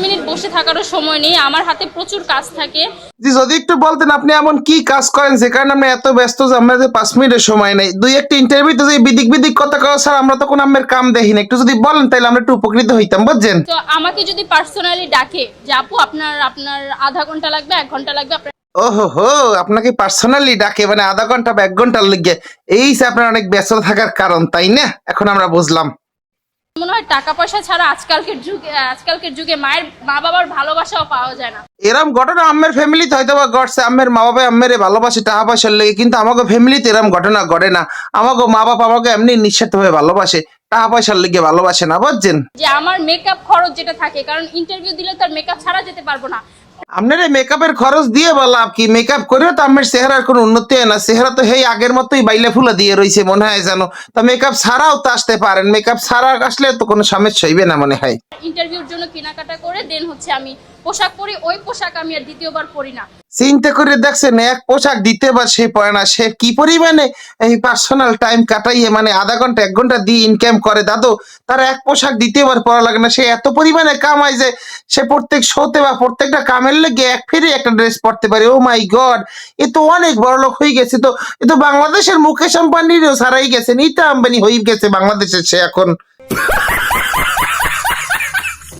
Minute বসে থাকারও সময় নেই, আমার হাতে প্রচুর কাজ থাকে। জি, যদি একটু বলতেন আপনি এমন কি কাজ করেন যে কারণে আপনি এত ব্যস্ত যে আমাদের 5 মিনিটের সময় নেই। দুই একটা ইন্টারভিউতে যে বিদিক বিদিক কথা কওয়া স্যার আমরা তো কোনো আমের কাম দেখি না। একটু যদি বলেন তাহলে আমরা একটু উপকৃত হইতাম, বুঝছেন? তো আমাকে যদি পার্সোনালি ডাকে যে আপু আপনার আপনার আধা ঘন্টা লাগবে, 1 ঘন্টা লাগবে, আপনার ওহো হো, আপনাকে পার্সোনালি ডাকে মানে আধা ঘন্টা বা 1 ঘন্টার লেগে, এই যে আপনার অনেক ব্যস্ত থাকার কারণ, তাই না? এখন আমরা বুঝলাম। মনে হয় টাকা পয়সা ছাড়া আজকালকের যুগে মা বাবার ভালোবাসাও পাওয়া যায় না। এরম ঘটনা আম্মের ফ্যামিলিতে হয়তো বা ঘটছে, আম্মের মা বাবা আম্মের ভালোবাসে টাকা পয়সার লেগে, কিন্তু আমাকে ফ্যামিলিতে এরম ঘটনা ঘটে না। আমাকে মা বাবা আমাকে এমনি নিঃস্বার্থভাবে ভালোবাসে, টাকা পয়সার লেগে ভালোবাসে না, বুঝছেন? যে আমার মেকআপ খরচ যেটা থাকে, কারণ ইন্টারভিউ দিলে তার মেকআপ ছাড়া যেতে পারবো না। আপনার এই মেকআপের খরচ দিয়ে বা লাভ কি? মেকআপ করেও তো আমার চেহারার কোনো উন্নতি হয় না, চেহারা তো হেই আগের মতোই বাইলে ফুলা দিয়ে রয়েছে মনে হয় জানো। তা মেকআপ ছাড়াও তো আসতে পারেন, মেকআপ ছাড়া আসলে তো কোনো সমস্যা হইবে না মনে হয়। ইন্টারভিউর জন্য কেনাকাটা করে দেন হচ্ছে আমি পোশাক পরি, ওই পোশাক আমি আর দ্বিতীয়বার পরি না। চিন্তা করে দেখছেন, এক পোশাক দিতে বা সে পড়ে না, সে কি পরিমাণে এই পার্সোনাল টাইম কাটাইয়ে মানে আধা ঘন্টা 1 ঘন্টা দিয়ে ইনকাম করে দাদু, তার এক পোশাক দ্বিতীয়বার পরা লাগে না। সে এত পরিমাণে কামায় যে সে প্রত্যেক শোতে বা প্রত্যেকটা কামের লেগে এক ফিরে একটা ড্রেস পরতে পারে। ও মাই গড, এ তো অনেক বড় লোক হয়ে গেছে। তো এ তো বাংলাদেশের মুকেশ আম্বানিরও সারাই গেছে, নীতা আম্বানি হয়ে গেছে বাংলাদেশের সে এখন।